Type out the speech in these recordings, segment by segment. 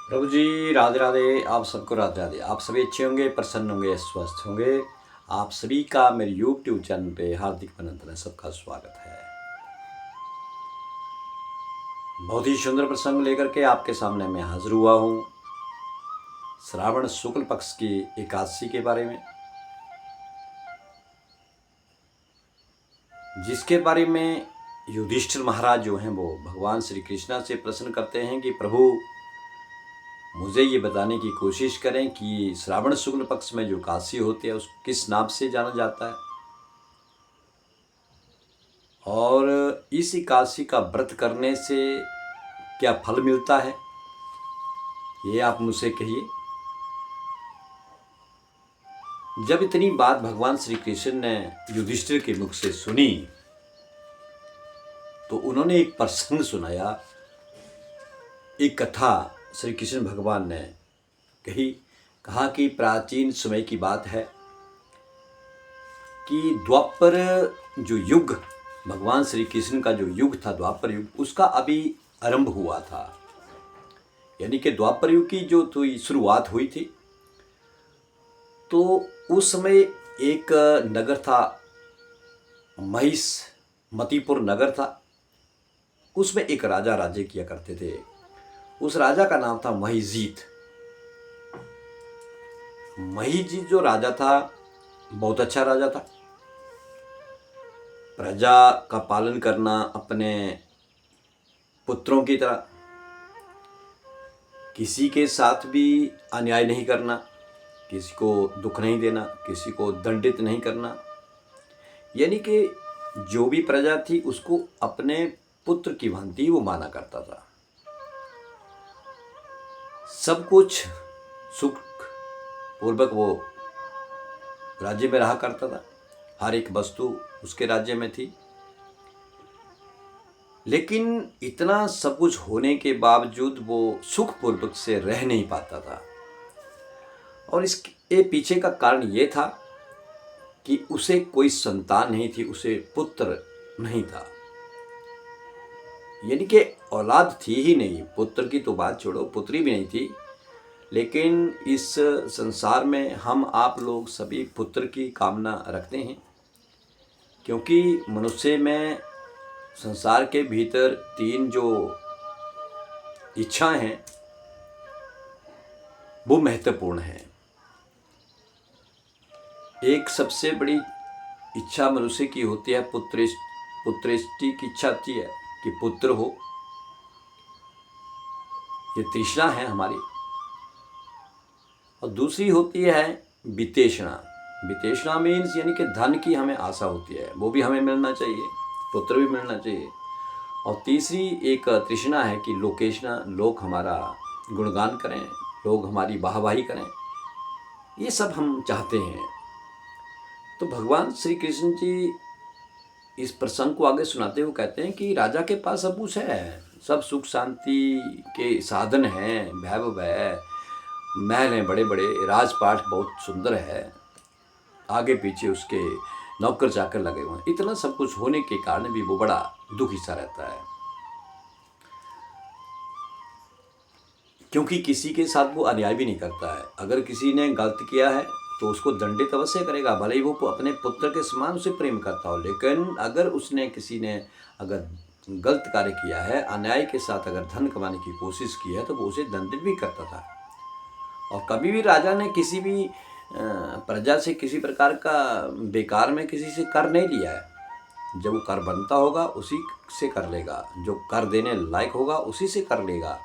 प्रभु जी राधे राधे। आप सबको राधे राधे। आप सभी अच्छे होंगे, प्रसन्न होंगे, स्वस्थ होंगे। आप सभी का मेरे यूट्यूब चैनल पे हार्दिक अभिनंदन है, सबका स्वागत है। बहुत ही सुंदर प्रसंग लेकर के आपके सामने मैं हाजिर हुआ हूँ। श्रावण शुक्ल पक्ष की एकादशी के बारे में, जिसके बारे में युधिष्ठिर महाराज जो हैं वो भगवान श्री कृष्णा से प्रश्न करते हैं कि प्रभु मुझे ये बताने की कोशिश करें कि श्रावण शुक्ल पक्ष में जो एकादशी होती है उस किस नाम से जाना जाता है, और इस एकादशी का व्रत करने से क्या फल मिलता है, ये आप मुझसे कहिए। जब इतनी बात भगवान श्री कृष्ण ने युधिष्ठिर के मुख से सुनी तो उन्होंने एक प्रसंग सुनाया, एक कथा श्री कृष्ण भगवान ने कहा कि प्राचीन समय की बात है कि द्वापर जो युग, भगवान श्री कृष्ण का जो युग था द्वापर युग, उसका अभी आरंभ हुआ था। यानी कि द्वापर युग की जो शुरुआत हुई थी, तो उस समय एक नगर था, महिष्मतीपुर नगर था। उसमें एक राजा राज्य किया करते थे। उस राजा का नाम था महिजीत। महिजीत जो राजा था बहुत अच्छा राजा था। प्रजा का पालन करना अपने पुत्रों की तरह, किसी के साथ भी अन्याय नहीं करना, किसी को दुख नहीं देना, किसी को दंडित नहीं करना। यानी कि जो भी प्रजा थी उसको अपने पुत्र की भांति वो माना करता था। सब कुछ सुख पूर्वक वो राज्य में रहा करता था। हर एक वस्तु उसके राज्य में थी। लेकिन इतना सब कुछ होने के बावजूद वो सुखपूर्वक से रह नहीं पाता था। और इसके पीछे का कारण ये था कि उसे कोई संतान नहीं थी, उसे पुत्र नहीं था। यानी कि औलाद थी ही नहीं। पुत्र की तो बात छोड़ो, पुत्री भी नहीं थी। लेकिन इस संसार में हम आप लोग सभी पुत्र की कामना रखते हैं, क्योंकि मनुष्य में संसार के भीतर तीन जो इच्छाएं हैं वो महत्वपूर्ण हैं। एक सबसे बड़ी इच्छा मनुष्य की होती है पुत्रेष्टि की इच्छा होती है कि पुत्र हो। ये तृष्णा है हमारी। और दूसरी होती है वितेषणा। वितेषणा मीन्स यानी कि धन की हमें आशा होती है, वो भी हमें मिलना चाहिए, पुत्र भी मिलना चाहिए। और तीसरी एक तृष्णा है कि लोकेशना, लोग हमारा गुणगान करें, लोग हमारी वाहवाही करें। ये सब हम चाहते हैं। तो भगवान श्री कृष्ण जी इस प्रसंग को आगे सुनाते हुए कहते हैं कि राजा के पास सब कुछ है, सब सुख शांति के साधन हैं, वैभव है, महल हैं बड़े बड़े, राजपाट बहुत सुंदर है, आगे पीछे उसके नौकर चाकर लगे हुए हैं। इतना सब कुछ होने के कारण भी वो बड़ा दुखी सा रहता है, क्योंकि किसी के साथ वो अन्याय भी नहीं करता है। अगर किसी ने गलत किया है तो उसको दंडित अवश्य करेगा, भले ही वो अपने पुत्र के समान उसे प्रेम करता हो। लेकिन अगर किसी ने अगर गलत कार्य किया है, अन्याय के साथ अगर धन कमाने की कोशिश की है, तो वो उसे दंडित भी करता था। और कभी भी राजा ने किसी भी प्रजा से किसी प्रकार का बेकार में किसी से कर नहीं लिया है। जब वो कर बनता होगा उसी से कर लेगा, जो कर देने लायक होगा उसी से कर लेगा,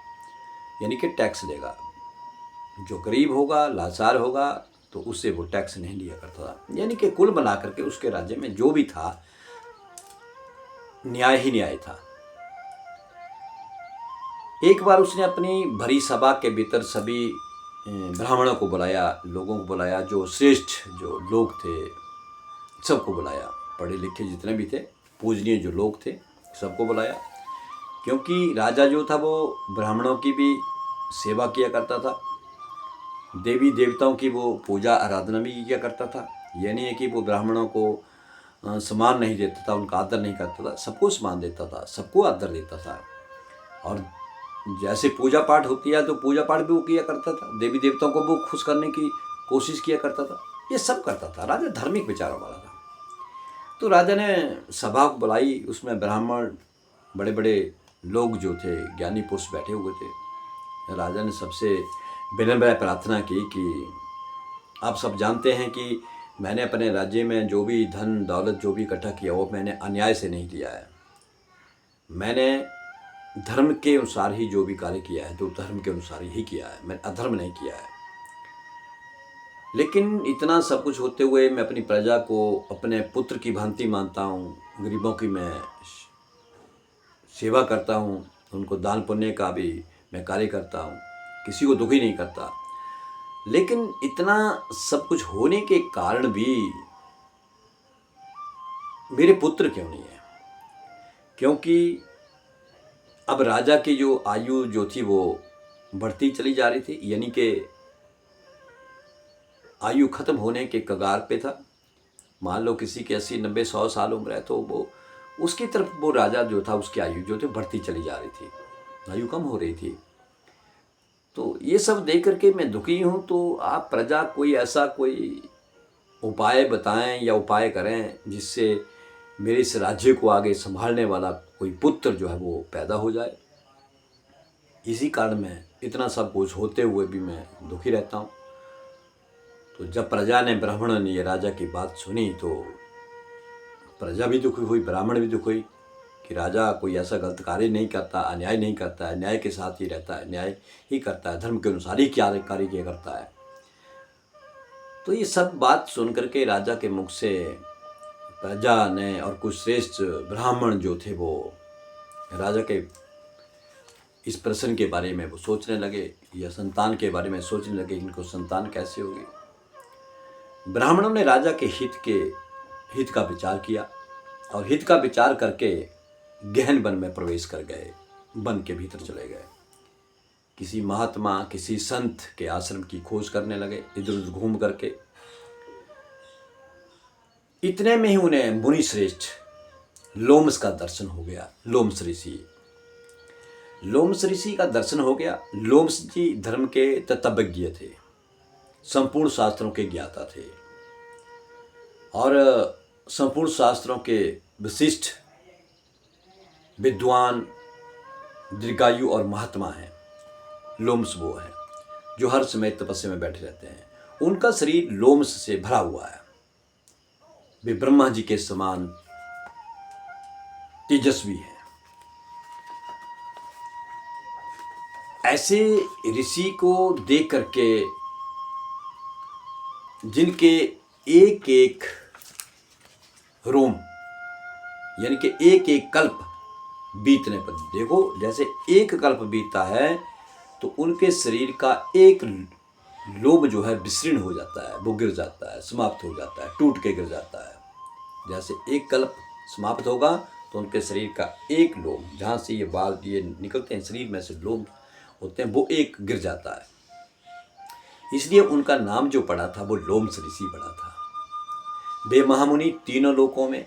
यानी कि टैक्स देगा। जो गरीब होगा, लाचार होगा, तो उससे वो टैक्स नहीं लिया करता था। यानी कि कुल बना करके उसके राज्य में जो भी था न्याय ही न्याय था। एक बार उसने अपनी भरी सभा के भीतर सभी ब्राह्मणों को बुलाया, लोगों को बुलाया, जो श्रेष्ठ जो लोग थे सबको बुलाया, पढ़े लिखे जितने भी थे, पूजनीय जो लोग थे सबको बुलाया। क्योंकि राजा जो था वो ब्राह्मणों की भी सेवा किया करता था, देवी देवताओं की वो पूजा आराधना भी किया करता था। ये नहीं है कि वो ब्राह्मणों को सम्मान नहीं देता था, उनका आदर नहीं करता था, सबको सम्मान देता था, सबको आदर देता था। और जैसे पूजा पाठ होती है तो पूजा पाठ भी वो किया करता था, देवी देवताओं को वो खुश करने की कोशिश किया करता था, ये सब करता था। राजा धार्मिक विचारों वाला था। तो राजा ने सभा बुलाई, उसमें ब्राह्मण बड़े बड़े लोग जो थे, ज्ञानी पुरुष बैठे हुए थे। राजा ने सबसे विनम्र प्रार्थना की कि आप सब जानते हैं कि मैंने अपने राज्य में जो भी धन दौलत जो भी इकट्ठा किया वो मैंने अन्याय से नहीं किया है। मैंने धर्म के अनुसार ही जो भी कार्य किया है तो धर्म के अनुसार ही किया है, मैंने अधर्म नहीं किया है। लेकिन इतना सब कुछ होते हुए मैं अपनी प्रजा को अपने पुत्र की भांति मानता हूँ, गरीबों की मैं सेवा करता हूँ, उनको दान पुण्य का भी मैं कार्य करता हूँ, किसी को दुखी नहीं करता। लेकिन इतना सब कुछ होने के कारण भी मेरे पुत्र क्यों नहीं है? क्योंकि अब राजा की जो आयु जो थी वो बढ़ती चली जा रही थी, यानी कि आयु खत्म होने के कगार पे था। मान लो किसी की 80 90 100 साल उम्र है तो वो उसकी तरफ वो राजा जो था उसकी आयु जो थी बढ़ती चली जा रही थी, आयु कम हो रही थी। तो ये सब देख करके मैं दुखी हूँ। तो आप प्रजा कोई ऐसा कोई उपाय बताएं या उपाय करें जिससे मेरे इस राज्य को आगे संभालने वाला कोई पुत्र जो है वो पैदा हो जाए। इसी कारण मैं इतना सब कुछ होते हुए भी मैं दुखी रहता हूँ। तो जब प्रजा ने ब्राह्मणों ने ये राजा की बात सुनी तो प्रजा भी दुखी हुई, ब्राह्मण भी दुखी हुई कि राजा कोई ऐसा गलत कार्य नहीं करता, अन्याय नहीं करता है, न्याय के साथ ही रहता है, न्याय ही करता है, धर्म के अनुसार ही क्या कार्य किया करता है। तो ये सब बात सुन करके राजा के मुख से प्रजा ने और कुछ श्रेष्ठ ब्राह्मण जो थे वो राजा के इस प्रश्न के बारे में वो सोचने लगे, या संतान के बारे में सोचने लगे, इनको संतान कैसे होगी। ब्राह्मणों ने राजा के हित का विचार किया और हित का विचार करके गहन वन में प्रवेश कर गए, वन के भीतर चले गए। किसी महात्मा किसी संत के आश्रम की खोज करने लगे, इधर उधर घूम करके। इतने में ही उन्हें मुनि श्रेष्ठ लोमस का दर्शन हो गया। लोमस ऋषि का दर्शन हो गया। लोमस जी धर्म के तत्वज्ञ थे, संपूर्ण शास्त्रों के ज्ञाता थे और संपूर्ण शास्त्रों के विशिष्ट विद्वान, दीर्घायु और महात्मा हैं। लोमस वो हैं जो हर समय तपस्या में बैठे रहते हैं। उनका शरीर लोमस से भरा हुआ है। वे ब्रह्मा जी के समान तेजस्वी हैं। ऐसे ऋषि को देख करके जिनके एक एक रोम यानी कि एक एक कल्प बीतने पर, देखो जैसे एक कल्प बीतता है तो उनके शरीर का एक लोम जो है विशीर्ण हो जाता है, वो गिर जाता है, समाप्त हो जाता है, टूट के गिर जाता है। जैसे एक कल्प समाप्त होगा तो उनके शरीर का एक लोम, जहाँ से ये बाल ये निकलते हैं शरीर में से लोम होते हैं, वो एक गिर जाता है। इसलिए उनका नाम जो पड़ा था वो लोमस ऋषि पड़ा था। वे महामुनि तीनों लोकों में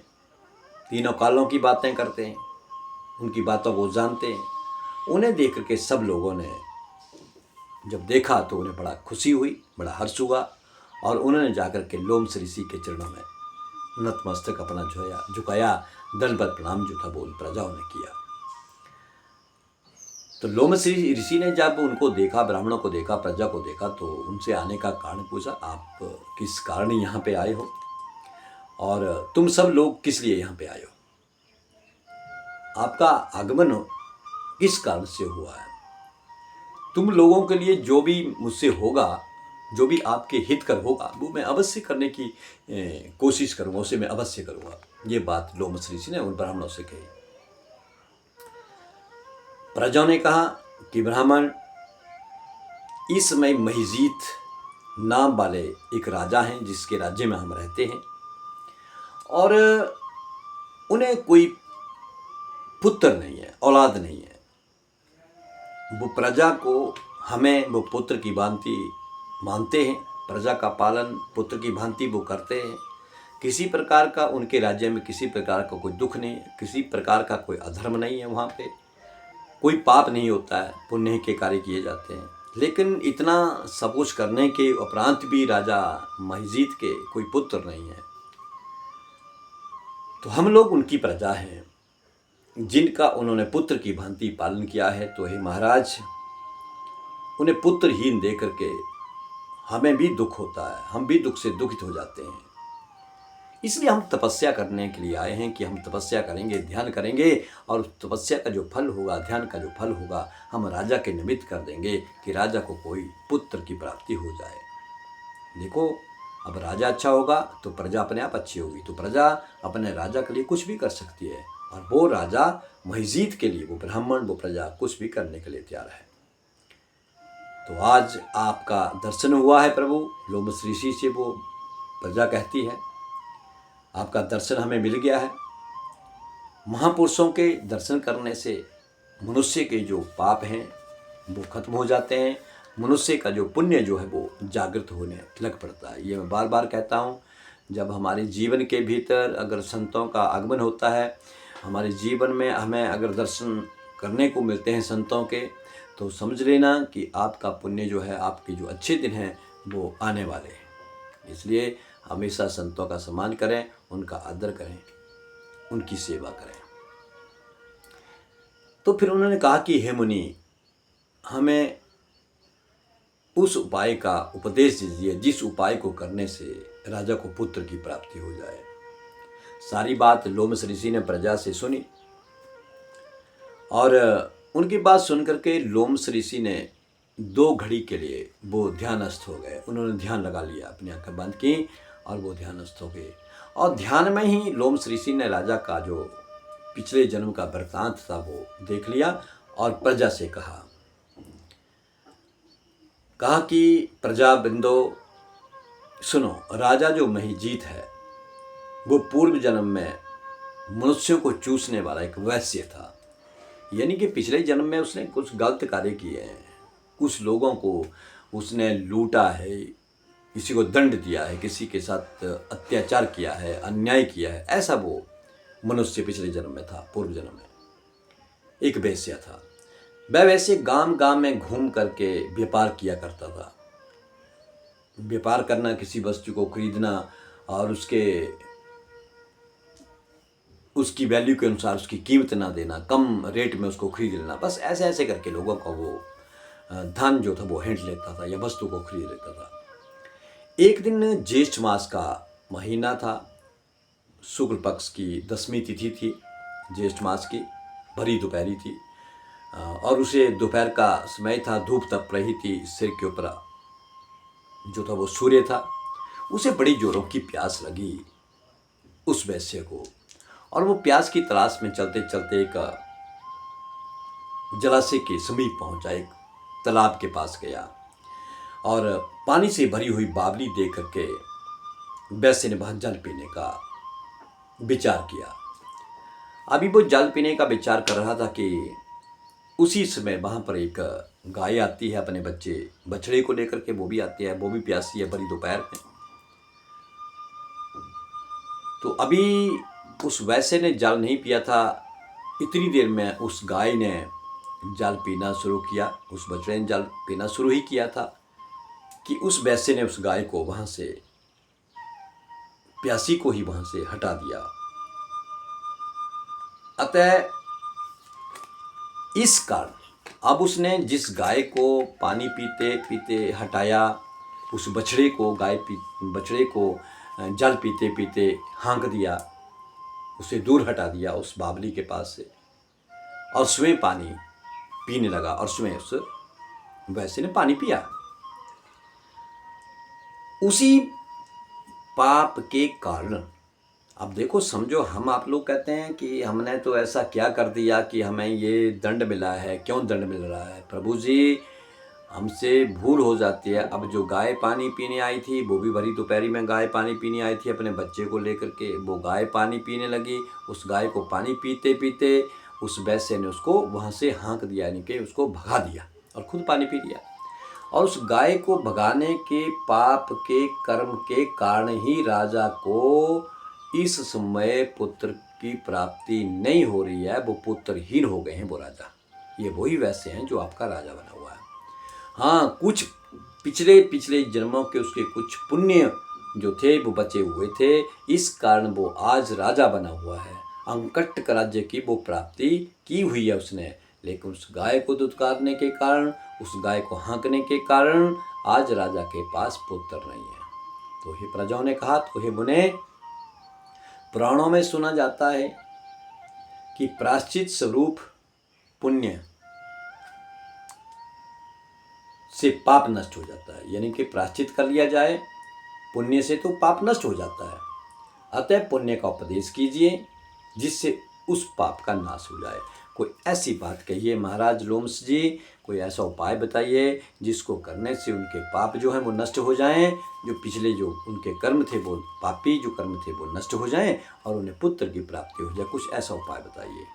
तीनों कालों की बातें करते हैं, उनकी बातों को जानते हैं। उन्हें देख करके सब लोगों ने जब देखा तो उन्हें बड़ा खुशी हुई, बड़ा हर्ष हुआ और उन्होंने जाकर के लोमस ऋषि के चरणों में नतमस्तक अपना झुकाया, दंडवत प्रणाम जो था वो उन प्रजाओं ने किया। तो लोमस ऋषि ने जब उनको देखा, ब्राह्मणों को देखा, प्रजा को देखा, तो उनसे आने का कारण पूछा, आप किस कारण यहाँ पे आए हो और तुम सब लोग किस लिए यहाँ पे आए हो, आपका आगमन किस कारण से हुआ है। तुम लोगों के लिए जो भी मुझसे होगा, जो भी आपके हित कर होगा, वो मैं अवश्य करने की कोशिश करूँगा, उसे मैं अवश्य करूँगा। ये बात लोमस ऋषि ने उन ब्राह्मणों से कही। प्रजाओं ने कहा कि ब्राह्मण, इस समय महिजीत नाम वाले एक राजा हैं जिसके राज्य में हम रहते हैं और उन्हें कोई पुत्र नहीं है, औलाद नहीं है। वो प्रजा को हमें वो पुत्र की भांति मानते हैं, प्रजा का पालन पुत्र की भांति वो करते हैं। किसी प्रकार का उनके राज्य में किसी प्रकार का कोई दुख नहीं है, किसी प्रकार का कोई अधर्म नहीं है वहाँ पे। कोई पाप नहीं होता है, पुण्य के कार्य किए जाते हैं। लेकिन इतना सब कुछ करने के उपरांत भी राजा महिजीत के कोई पुत्र नहीं है। तो हम लोग उनकी प्रजा हैं, जिनका उन्होंने पुत्र की भांति पालन किया है। तो हे महाराज, उन्हें पुत्रहीन दे करके हमें भी दुख होता है, हम भी दुख से दुखित हो जाते हैं। इसलिए हम तपस्या करने के लिए आए हैं कि हम तपस्या करेंगे, ध्यान करेंगे, और उस तपस्या का जो फल होगा, ध्यान का जो फल होगा, हम राजा के निमित्त कर देंगे कि राजा को कोई पुत्र की प्राप्ति हो जाए। देखो, अब राजा अच्छा होगा तो प्रजा अपने आप अच्छी होगी। तो प्रजा अपने राजा के लिए कुछ भी कर सकती है, और वो राजा महिजीत के लिए, वो ब्राह्मण, वो प्रजा कुछ भी करने के लिए तैयार है। तो आज आपका दर्शन हुआ है प्रभु, लोमस ऋषि से वो प्रजा कहती है, आपका दर्शन हमें मिल गया है। महापुरुषों के दर्शन करने से मनुष्य के जो पाप हैं वो खत्म हो जाते हैं, मनुष्य का जो पुण्य जो है वो जागृत होने लग पड़ता है। ये मैं बार बार कहता हूँ, जब हमारे जीवन के भीतर अगर संतों का आगमन होता है, हमारे जीवन में हमें अगर दर्शन करने को मिलते हैं संतों के, तो समझ लेना कि आपका पुण्य जो है, आपके जो अच्छे दिन हैं वो आने वाले हैं। इसलिए हमेशा संतों का सम्मान करें, उनका आदर करें, उनकी सेवा करें। तो फिर उन्होंने कहा कि हे मुनि, हमें उस उपाय का उपदेश दीजिए जिस उपाय को करने से राजा को पुत्र की प्राप्ति हो जाए। सारी बात लोमस ऋषि ने प्रजा से सुनी, और उनकी बात सुनकर के लोमस ऋषि ने 2 घड़ी के लिए वो ध्यानस्थ हो गए। उन्होंने ध्यान लगा लिया, अपनी आंखें बंद की और वो ध्यानस्थ हो गए। और ध्यान में ही लोमस ऋषि ने राजा का जो पिछले जन्म का वृत्तांत था वो देख लिया, और प्रजा से कहा कि प्रजा बिंदो सुनो, राजा जो महिजीत है वो पूर्व जन्म में मनुष्यों को चूसने वाला एक वैश्य था। यानी कि पिछले जन्म में उसने कुछ गलत कार्य किए हैं, कुछ लोगों को उसने लूटा है, किसी को दंड दिया है, किसी के साथ अत्याचार किया है, अन्याय किया है। ऐसा वो मनुष्य पिछले जन्म में था, पूर्व जन्म में एक वैश्य था। वह वैसे गांव गांव में घूम करके व्यापार किया करता था। व्यापार करना, किसी वस्तु को खरीदना और उसकी वैल्यू के अनुसार उसकी कीमत ना देना, कम रेट में उसको खरीद लेना, बस ऐसे ऐसे करके लोगों का वो धन जो था वो हेंट लेता था या वस्तु को खरीद लेता था। एक दिन ज्येष्ठ मास का महीना था, शुक्ल पक्ष की 10वीं तिथि थी, ज्येष्ठ मास की भरी दोपहरी थी, और उसे दोपहर का समय था, धूप तप रही थी, सिर के ऊपर जो था वो सूर्य था। उसे बड़ी जोरों की प्यास लगी उस वैश्य को, और वो प्यास की तलाश में चलते चलते एक जलाशय के समीप पहुंचा, एक तालाब के पास गया, और पानी से भरी हुई बावली देख करके वैश्य ने वहाँ जल पीने का विचार किया। अभी वो जल पीने का विचार कर रहा था कि उसी समय वहाँ पर एक गाय आती है अपने बछड़े को लेकर के, वो भी आती है, वो भी प्यासी है भरी दोपहर में। तो अभी उस वैश्य ने जल नहीं पिया था, इतनी देर में उस गाय ने जल पीना शुरू किया, उस बछड़े ने जल पीना शुरू ही किया था कि उस वैश्य ने उस गाय को वहाँ से, प्यासी को ही वहाँ से हटा दिया। अतः इस कारण अब उसने जिस गाय को पानी पीते पीते हटाया, उस बछड़े को जल पीते पीते हाँक दिया, उसे दूर हटा दिया उस बावली के पास से, और स्वयं पानी पीने लगा, और स्वयं उस वैश्य ने पानी पिया। उसी पाप के कारण, अब देखो समझो, हम आप लोग कहते हैं कि हमने तो ऐसा क्या कर दिया कि हमें ये दंड मिला है, क्यों दंड मिल रहा है? प्रभु जी, हमसे भूल हो जाती है। अब जो गाय पानी पीने आई थी, वो भी भरी दोपहरी में गाय पानी पीने आई थी अपने बच्चे को लेकर के, वो गाय पानी पीने लगी। उस गाय को पानी पीते पीते उस वैश्य ने उसको वहाँ से हाँक दिया, यानी कि उसको भगा दिया, और खुद पानी पी लिया। और उस गाय को भगाने के पाप के कर्म के कारण ही राजा को इस समय पुत्र की प्राप्ति नहीं हो रही है, वो पुत्रहीन हो गए हैं वो राजा। ये वही वैसे हैं जो आपका राजा बना हुआ है। हाँ, कुछ पिछले पिछले जन्मों के उसके कुछ पुण्य जो थे वो बचे हुए थे, इस कारण वो आज राजा बना हुआ है। अंकट राज्य की वो प्राप्ति की हुई है उसने, लेकिन उस गाय को दुत्कारने के कारण, उस गाय को हाँकने के कारण आज राजा के पास पुत्र नहीं है। तो हे प्रजाओं ने कहा, तो हे मुने, पुराणों में सुना जाता है कि प्रायश्चित स्वरूप पुण्य से पाप नष्ट हो जाता है। यानी कि प्रायश्चित कर लिया जाए पुण्य से तो पाप नष्ट हो जाता है। अतः पुण्य का उपदेश कीजिए जिससे उस पाप का नाश हो जाए। कोई ऐसी बात कहिए महाराज लोमस जी, कोई ऐसा उपाय बताइए जिसको करने से उनके पाप जो हैं वो नष्ट हो जाएं, जो पिछले जो उनके कर्म थे वो पापी जो कर्म थे वो नष्ट हो जाएं और उन्हें पुत्र की प्राप्ति हो जाए। कुछ ऐसा उपाय बताइए।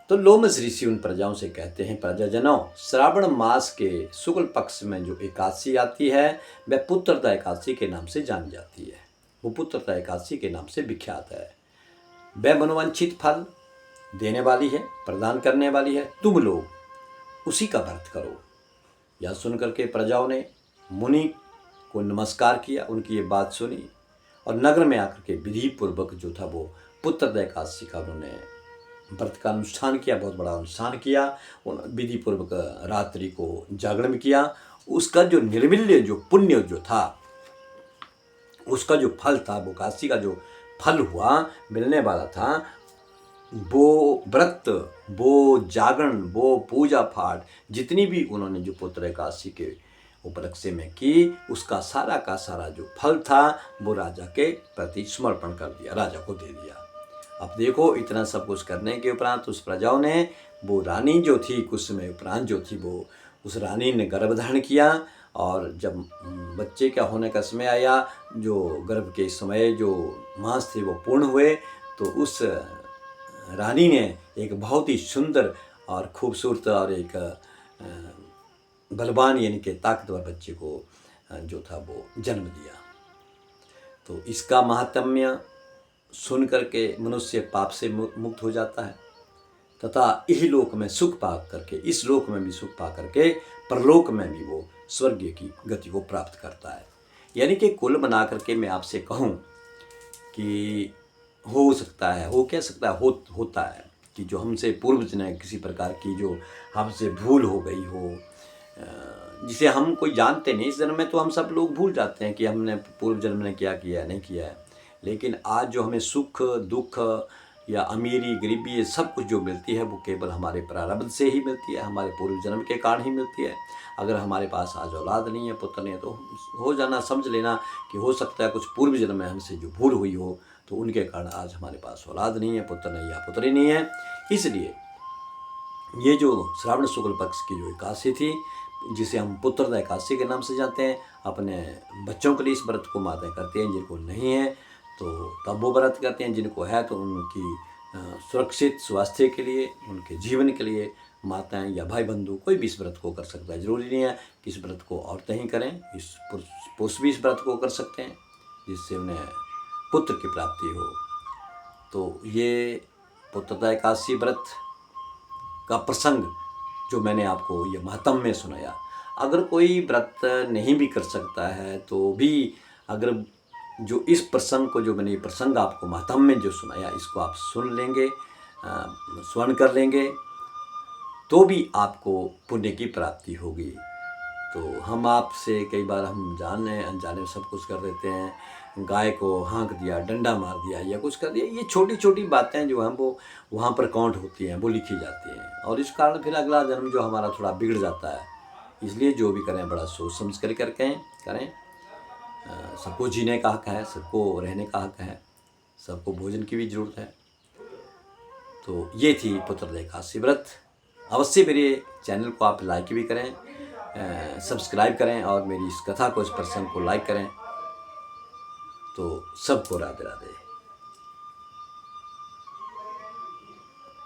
तो लोमस ऋषि उन प्रजाओं से कहते हैं, प्रजाजनों, श्रावण मास के शुक्ल पक्ष में जो एकादशी आती है वह पुत्रदा एकादशी के नाम से जानी जाती है। वो पुत्रदा एकादशी के नाम से विख्यात है। वह मनोवांछित फल देने वाली है, प्रदान करने वाली है। तुम लोग उसी का व्रत करो। यह सुनकर के प्रजाओं ने मुनि को नमस्कार किया, उनकी ये बात सुनी और नगर में आकर के विधि पूर्वक जो था वो पुत्रदा एकादशी का उन्होंने व्रत का अनुष्ठान किया, बहुत बड़ा अनुष्ठान किया। विधि पूर्वक रात्रि को जागरण किया। उसका जो निर्विल्य जो पुण्य जो था, उसका जो फल था, वो एकादशी का जो फल हुआ मिलने वाला था, वो व्रत, वो जागरण, वो पूजा पाठ जितनी भी उन्होंने जो पुत्र एकादशी के उपलक्ष्य में की, उसका सारा का सारा जो फल था वो राजा के प्रति समर्पण कर दिया, राजा को दे दिया। अब देखो, इतना सब कुछ करने के उपरांत उस प्रजाओं ने, वो रानी जो थी कुछ समय उपरांत जो थी, वो उस रानी ने गर्भ धारण किया और जब बच्चे का होने का समय आया, जो गर्भ के समय जो मास थे वो पूर्ण हुए, तो उस रानी ने एक बहुत ही सुंदर और खूबसूरत और एक बलवान यानी कि ताकतवर बच्चे को जो था वो जन्म दिया। तो इसका महात्म्य सुन करके मनुष्य पाप से मुक्त हो जाता है तथा इस लोक में सुख पा करके, इस लोक में भी सुख पा करके परलोक में भी वो स्वर्गीय की गति को प्राप्त करता है। यानी कि कुल बना करके मैं आपसे कहूँ कि हो सकता है, हो क्या सकता है, होता है कि जो हमसे पूर्व जन्म किसी प्रकार की जो हमसे भूल हो गई हो, जिसे हम कोई जानते नहीं, इस जन्म में तो हम सब लोग भूल जाते हैं कि हमने पूर्व जन्म में क्या किया नहीं किया है। लेकिन आज जो हमें सुख दुख या अमीरी गरीबी ये सब कुछ जो मिलती है वो केवल हमारे प्रारब्ध से ही मिलती है, हमारे पूर्व जन्म के कारण ही मिलती है। अगर हमारे पास आज औलाद नहीं है, पुत्र नहीं है, तो हो जाना, समझ लेना कि हो सकता है कुछ पूर्व जन्म में हमसे जो भूल हुई हो, तो उनके कारण आज हमारे पास औलाद नहीं है, पुत्र नहीं या पुत्री नहीं है। इसलिए ये जो श्रावण शुक्ल पक्ष की जो एकादशी थी, जिसे हम पुत्रदा एकादशी के नाम से जानते हैं, अपने बच्चों के लिए इस व्रत को माताएं करते हैं। जिनको नहीं है तो तब वो व्रत करते हैं, जिनको है तो उनकी सुरक्षित स्वास्थ्य के लिए, उनके जीवन के लिए माताएं या भाई बंधु कोई भी इस व्रत को कर सकता है। ज़रूरी नहीं है कि इस व्रत को औरतें ही करें, इस पुरुष भी इस व्रत को कर सकते हैं जिससे उन्हें पुत्र की प्राप्ति हो। तो ये पुत्रदा एकादशी व्रत का प्रसंग जो मैंने आपको ये महात्म्य में सुनाया, अगर कोई व्रत नहीं भी कर सकता है तो भी अगर जो इस प्रसंग को, जो मैंने ये प्रसंग आपको महात्म्य में जो सुनाया, इसको आप सुन लेंगे, स्मरण कर लेंगे, तो भी आपको पुण्य की प्राप्ति होगी। तो हम आपसे कई बार हम जाने अनजाने सब कुछ कर देते हैं, गाय को हाँक दिया, डंडा मार दिया या कुछ कर दिया, ये छोटी छोटी बातें जो हैं वो वहाँ पर काउंट होती हैं, वो लिखी जाती हैं और इस कारण फिर अगला जन्म जो हमारा थोड़ा बिगड़ जाता है। इसलिए जो भी करें बड़ा सोच समझ कर करें। सबको जीने का हक है, सबको रहने का हक है, सबको भोजन की भी ज़रूरत है। तो ये थी पुत्रदा एकादशी व्रत। अवश्य मेरे चैनल को आप लाइक भी करें, सब्सक्राइब करें और मेरी इस कथा को, इस प्रसंग को लाइक करें। तो सबको राधे राधे।